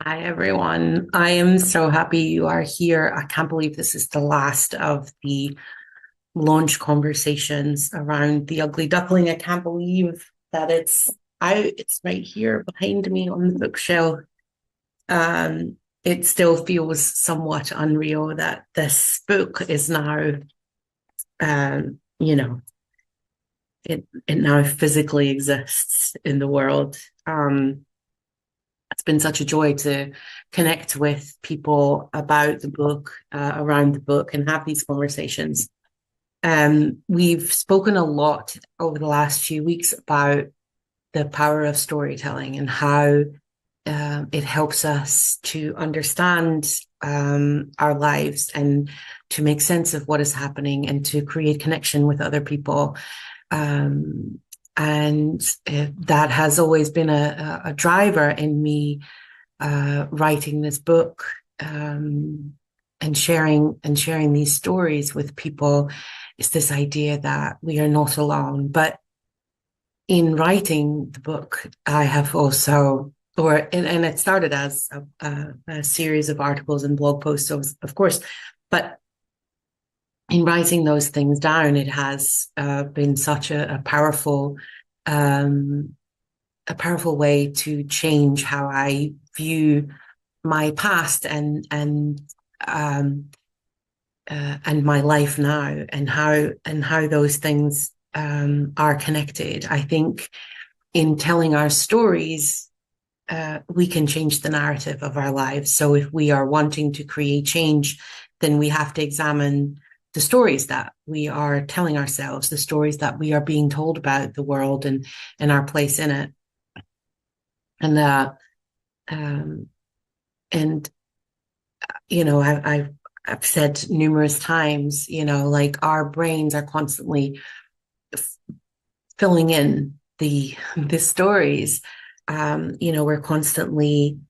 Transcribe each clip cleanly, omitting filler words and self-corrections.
Hi, everyone. I am so happy you are here. I can't believe this is the last of the launch conversations around The Ugly Duckling. I can't believe that it's right here behind me on the bookshelf. It still feels somewhat unreal that this book is now, um, you know, it now physically exists in the world. It's been such a joy to connect with people about the book, around the book, and have these conversations. We've spoken a lot over the last few weeks about the power of storytelling and how it helps us to understand our lives and to make sense of what is happening and to create connection with other people. Um, and that has always been a driver in me writing this book, and sharing these stories with people, is this idea that we are not alone. But in writing the book, I have also, and it started as a series of articles and blog posts, of course, but in writing those things down, it has been such um, a powerful way to change how I view my past um, and my life now, and how those things are connected. I think in telling our stories, we can change the narrative of our lives. So if we are wanting to create change, then we have to examine the stories that we are telling ourselves, the stories that we are being told about the world and our place in it. And um, and I've said numerous times, like our brains are constantly filling in the stories. We're constantly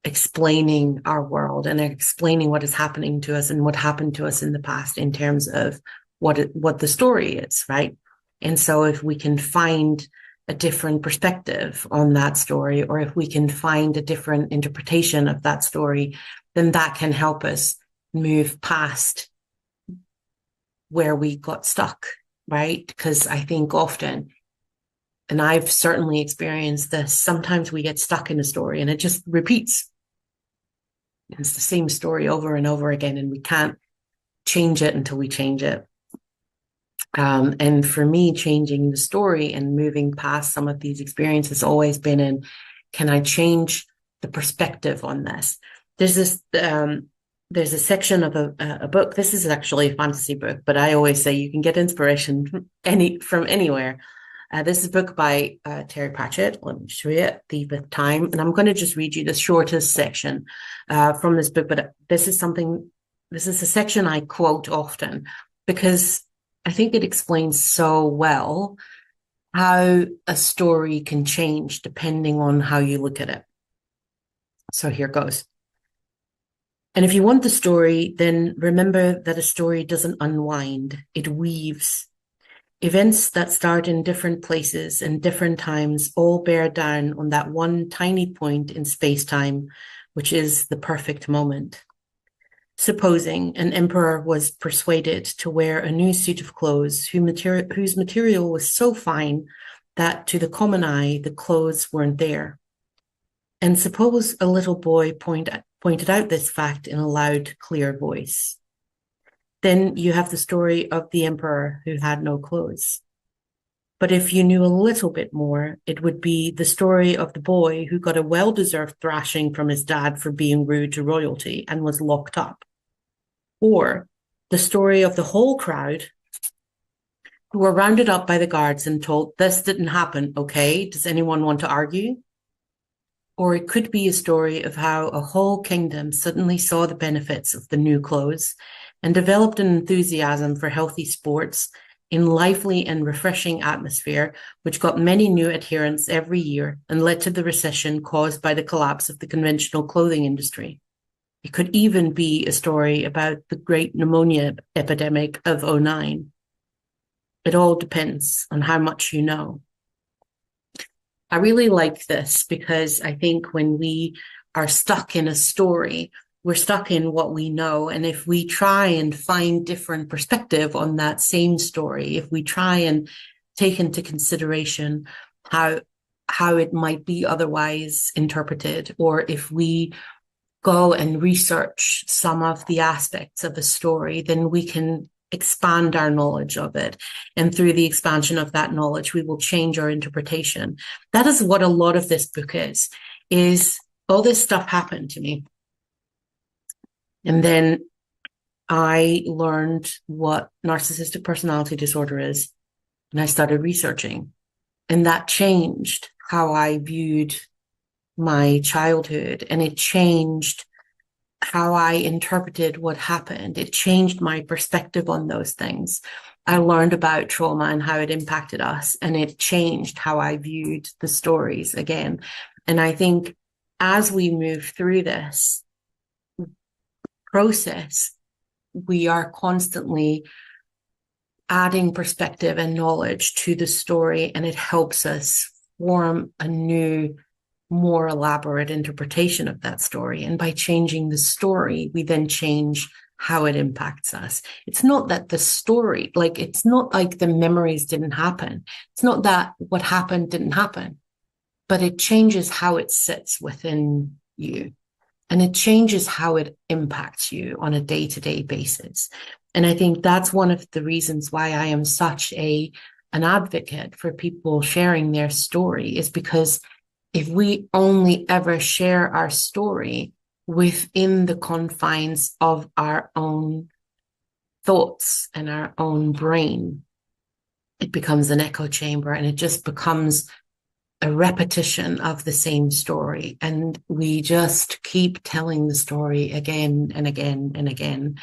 explaining our world and explaining what is happening to us and what happened to us in the past in terms of what the story is, right? And so if we can find a different perspective on that story, or if we can find a different interpretation of that story, then that can help us move past where we got stuck, right? Because I think often, and I've certainly experienced this, sometimes we get stuck in a story and it just repeats. It's the same story over and over again, and we can't change it until we change it. And for me, changing the story and moving past some of these experiences has always been in, can I change the perspective on this? There's this, there's a section of a book. This is actually a fantasy book, but I always say you can get inspiration from anywhere. This is a book by Terry Pratchett. Let me show you Thief of Time. And I'm going to just read you the shortest section from this book. But this is a section I quote often because I think it explains so well how a story can change depending on how you look at it. So here goes. And if you want the story, then remember that a story doesn't unwind, it weaves. Events that start in different places and different times all bear down on that one tiny point in space-time, which is the perfect moment. Supposing an emperor was persuaded to wear a new suit of clothes whose material was so fine that to the common eye the clothes weren't there. And suppose a little boy pointed out this fact in a loud, clear voice. Then you have the story of the emperor who had no clothes. But if you knew a little bit more, it would be the story of the boy who got a well-deserved thrashing from his dad for being rude to royalty and was locked up. Or the story of the whole crowd who were rounded up by the guards and told, this didn't happen, okay? Does anyone want to argue? Or it could be a story of how a whole kingdom suddenly saw the benefits of the new clothes and developed an enthusiasm for healthy sports in lively and refreshing atmosphere, which got many new adherents every year and led to the recession caused by the collapse of the conventional clothing industry. It could even be a story about the great pneumonia epidemic of '09. It all depends on how much you know. I really like this because I think when we are stuck in a story. We're stuck in what we know. And if we try and find different perspective on that same story, if we try and take into consideration how it might be otherwise interpreted, or if we go and research some of the aspects of a story, then we can expand our knowledge of it. And through the expansion of that knowledge, we will change our interpretation. That is what a lot of this book is all this stuff happened to me. And then I learned what narcissistic personality disorder is, and I started researching. And that changed how I viewed my childhood, and it changed how I interpreted what happened. It changed my perspective on those things. I learned about trauma and how it impacted us, and it changed how I viewed the stories again. And I think as we move through this process, we are constantly adding perspective and knowledge to the story, and it helps us form a new, more elaborate interpretation of that story. And by changing the story, we then change how it impacts us. It's not that the story, like, it's not like the memories didn't happen. It's not that what happened didn't happen, but it changes how it sits within you. And it changes how it impacts you on a day-to-day basis. And I think that's one of the reasons why I am such an advocate for people sharing their story, is because if we only ever share our story within the confines of our own thoughts and our own brain, it becomes an echo chamber, and it just becomes a repetition of the same story. And we just keep telling the story again and again and again.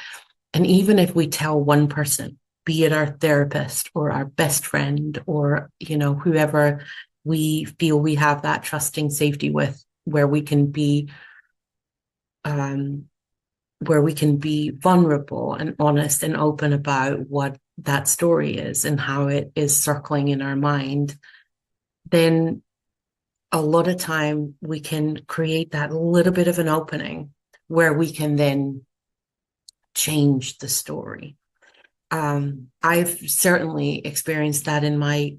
And even if we tell one person, be it our therapist or our best friend, or, whoever we feel we have that trusting safety with, where we can be vulnerable and honest and open about what that story is and how it is circling in our mind, then a lot of time we can create that little bit of an opening where we can then change the story. I've certainly experienced that in my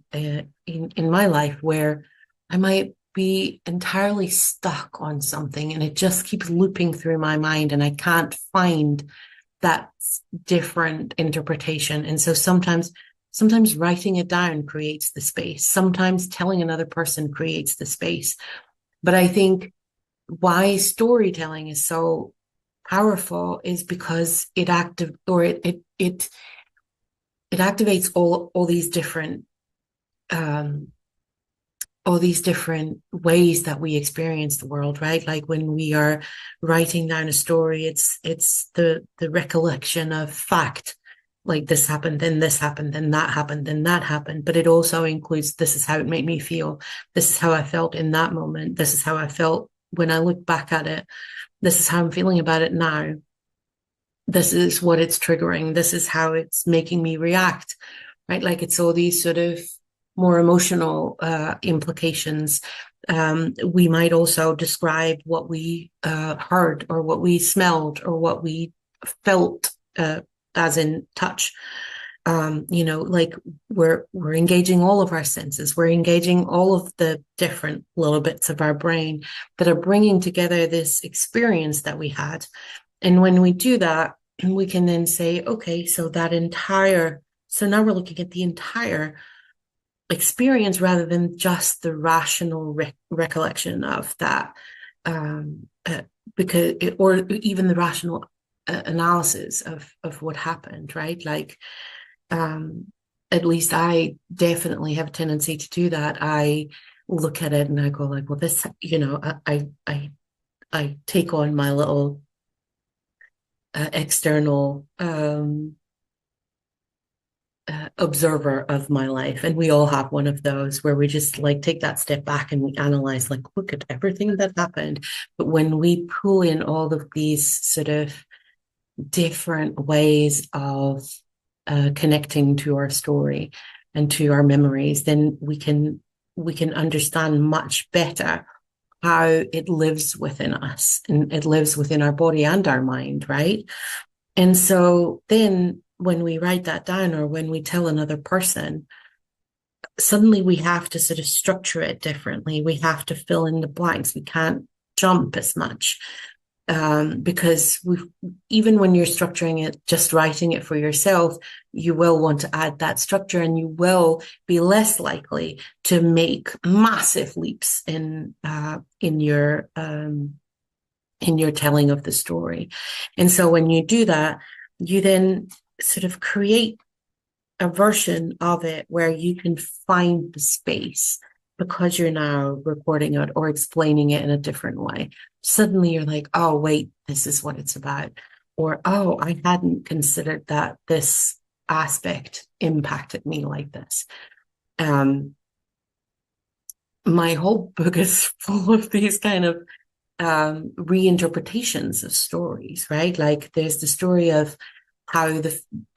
life, where I might be entirely stuck on something and it just keeps looping through my mind, and I can't find that different interpretation. And so sometimes writing it down creates the space. Sometimes telling another person creates the space. But I think why storytelling is so powerful is because it activates all these different ways that we experience the world, right? Like when we are writing down a story, it's the recollection of fact. Like, this happened, then this happened, then that happened, then that happened. But it also includes, this is how it made me feel. This is how I felt in that moment. This is how I felt when I look back at it. This is how I'm feeling about it now. This is what it's triggering. This is how it's making me react, right? Like, it's all these sort of more emotional implications. We might also describe what we heard, or what we smelled, or what we felt, as in touch. Like, we're engaging all of our senses. We're engaging all of the different little bits of our brain that are bringing together this experience that we had. And when we do that, we can then say, okay, so now we're looking at the entire experience rather than just the rational recollection of that, or even the rational analysis of what happened, right? Like, at least I definitely have a tendency to do that. I look at it and I go like, well, this, I take on my little external observer of my life. And we all have one of those where we just like take that step back and we analyze, like, look at everything that happened. But when we pull in all of these sort of different ways of connecting to our story and to our memories, then we can understand much better how it lives within us and it lives within our body and our mind, right? And so then when we write that down or when we tell another person, suddenly we have to sort of structure it differently. We have to fill in the blanks. We can't jump as much because even when you're structuring it, just writing it for yourself, you will want to add that structure, and you will be less likely to make massive leaps in your telling of the story. And so when you do that, you then sort of create a version of it where you can find the space because you're now recording it or explaining it in a different way. Suddenly you're like, oh, wait, this is what it's about. Or, oh, I hadn't considered that this aspect impacted me like this. My whole book is full of these kind of reinterpretations of stories, right? Like there's the story of how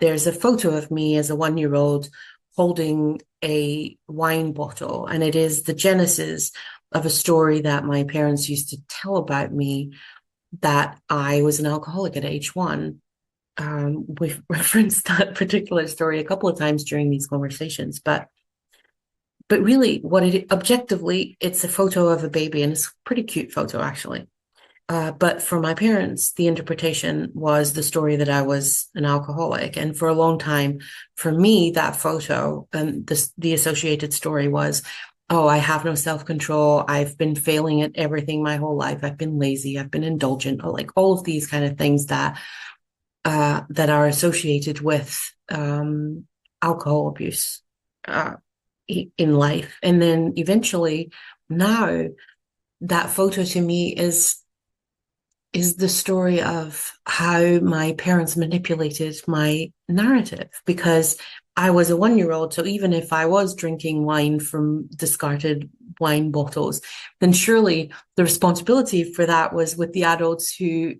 there's a photo of me as a 1-year-old holding a wine bottle, and it is the genesis of a story that my parents used to tell about me, that I was an alcoholic at age 1. We've referenced that particular story a couple of times during these conversations, but really objectively, it's a photo of a baby, and it's a pretty cute photo actually. But for my parents, the interpretation was the story that I was an alcoholic. And for a long time, for me, that photo and the associated story was, oh, I have no self-control. I've been failing at everything my whole life. I've been lazy. I've been indulgent, or like all of these kind of things that are associated with alcohol abuse in life. And then eventually, now that photo to me is the story of how my parents manipulated my narrative, because I was a 1-year-old. So even if I was drinking wine from discarded wine bottles, then surely the responsibility for that was with the adults who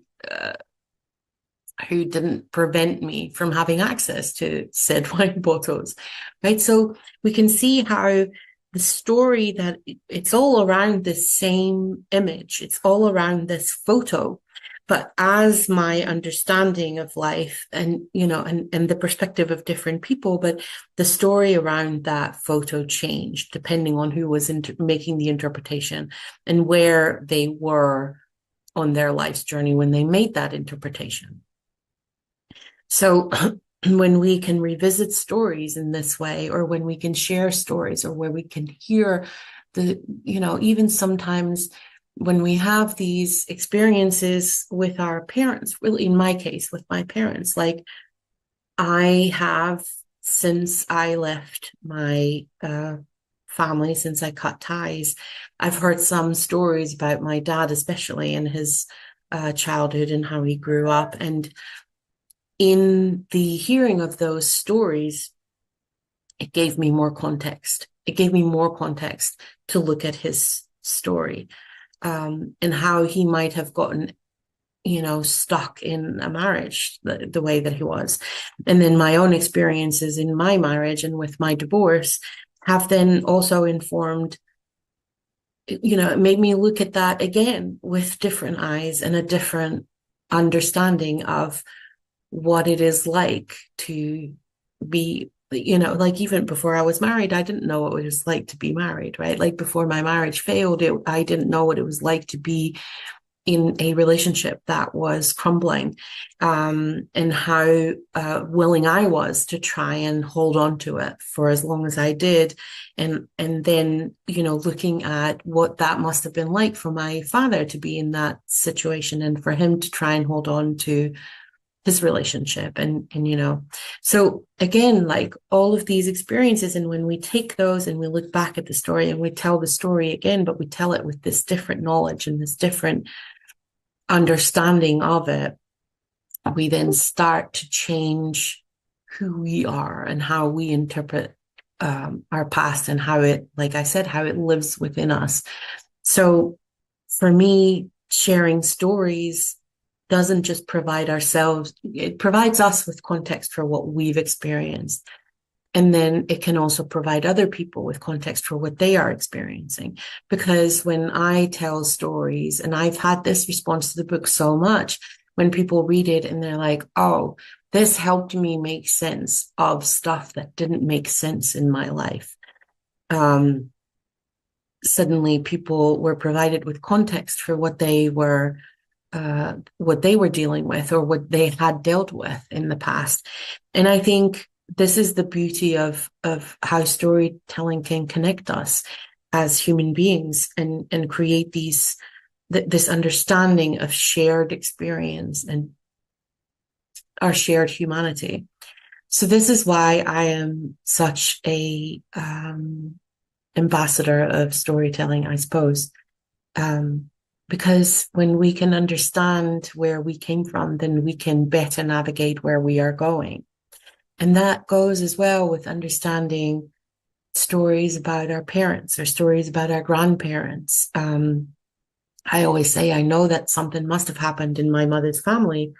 didn't prevent me from having access to said wine bottles, right? So we can see how the story, that it's all around this same image, it's all around this photo. But as my understanding of life and, and the perspective of different people, but the story around that photo changed depending on who was making the interpretation and where they were on their life's journey when they made that interpretation. So when we can revisit stories in this way, or when we can share stories, or where we can hear even sometimes when we have these experiences with our parents, really in my case, with my parents, like I have, since I left my family, since I cut ties, I've heard some stories about my dad, especially in his childhood and how he grew up. And in the hearing of those stories, it gave me more context. It gave me more context to look at his story, and how he might have gotten, stuck in a marriage the way that he was. And then my own experiences in my marriage and with my divorce have then also informed, it made me look at that again with different eyes and a different understanding of what it is like to be, like even before I was married, I didn't know what it was like to be married, right? Like before my marriage failed, I didn't know what it was like to be in a relationship that was crumbling, and how willing I was to try and hold on to it for as long as I did. And then, looking at what that must have been like for my father to be in that situation and for him to try and hold on to his relationship. And so again, like all of these experiences, and when we take those and we look back at the story and we tell the story again, but we tell it with this different knowledge and this different understanding of it, we then start to change who we are and how we interpret our past, and how it, like I said, how it lives within us. So for me, sharing stories doesn't just provide ourselves, it provides us with context for what we've experienced. And then it can also provide other people with context for what they are experiencing. Because when I tell stories, and I've had this response to the book so much, when people read it and they're like, oh, this helped me make sense of stuff that didn't make sense in my life. Suddenly people were provided with context for what they were dealing with or what they had dealt with in the past. And I think this is the beauty of how storytelling can connect us as human beings and create this understanding of shared experience and our shared humanity. So this is why I am such a ambassador of storytelling, I suppose. Because when we can understand where we came from, then we can better navigate where we are going. And that goes as well with understanding stories about our parents or stories about our grandparents. I always say, I know that something must have happened in my mother's family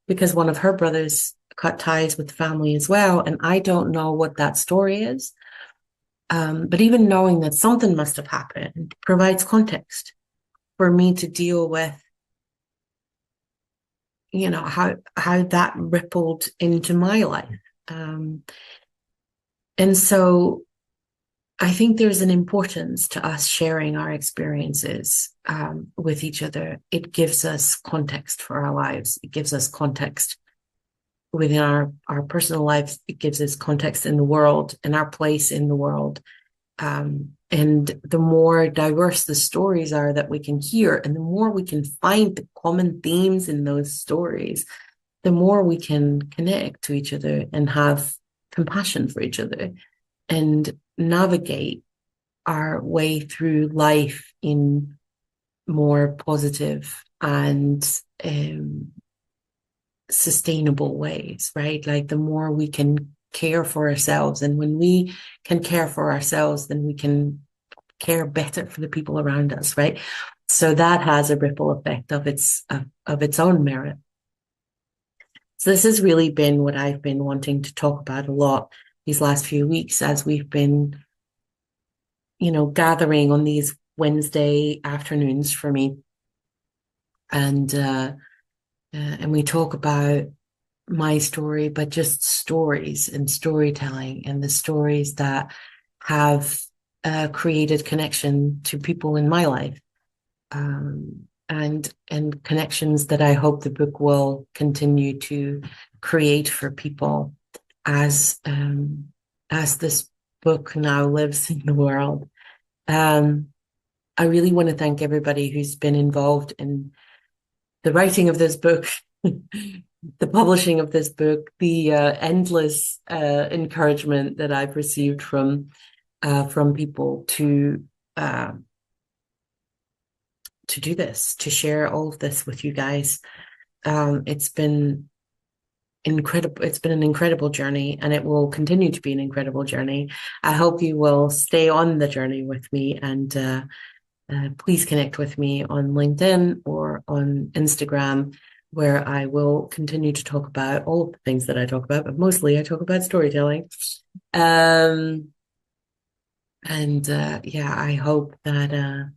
because one of her brothers cut ties with the family as well. And I don't know what that story is. But even knowing that something must have happened provides context for me to deal with, how that rippled into my life. And so I think there's an importance to us sharing our experiences with each other. It gives us context for our lives. It gives us context within our personal lives. It gives us context in the world and our place in the world. And the more diverse the stories are that we can hear, and the more we can find the common themes in those stories, the more we can connect to each other and have compassion for each other and navigate our way through life in more positive and sustainable ways, right? Like the more we can care for ourselves, and when we can care for ourselves, then we can care better for the people around us, right? So that has a ripple effect of its own merit. So this has really been what I've been wanting to talk about a lot these last few weeks as we've been, gathering on these Wednesday afternoons for me, and we talk about my story, but just stories and storytelling and the stories that have created connection to people in my life, and connections that I hope the book will continue to create for people as this book now lives in the world. I really want to thank everybody who's been involved in the writing of this book, the publishing of this book, the endless encouragement that I've received from people to do this, to share all of this with you guys. It's been incredible. It's been an incredible journey, and it will continue to be an incredible journey. I hope you will stay on the journey with me, and please connect with me on LinkedIn or on Instagram, where I will continue to talk about all of the things that I talk about, but mostly I talk about storytelling. I hope that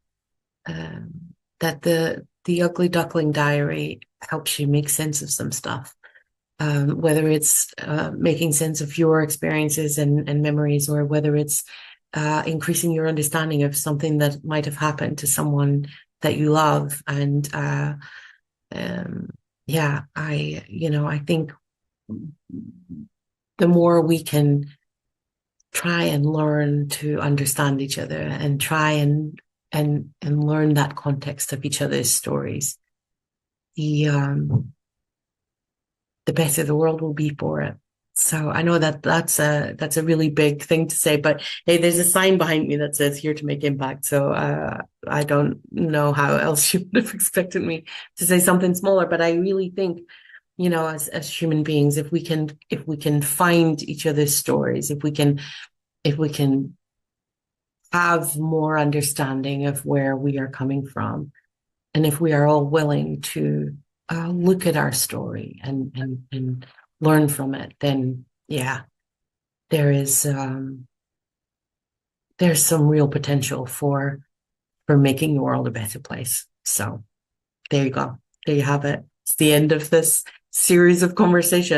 that the Ugly Duckling Diary helps you make sense of some stuff, whether it's making sense of your experiences and memories, or whether it's increasing your understanding of something that might have happened to someone that you love. And I think the more we can try and learn to understand each other and try and learn that context of each other's stories, the better the world will be for it. So I know that that's a really big thing to say, but hey, there's a sign behind me that says "Here to make impact." So I don't know how else you would have expected me to say something smaller, but I really think, as human beings, if we can find each other's stories, if we can have more understanding of where we are coming from, and if we are all willing to look at our story and learn from it, then there is there's some real potential for making the world a better place. So there you go. There you have it. It's the end of this series of conversation.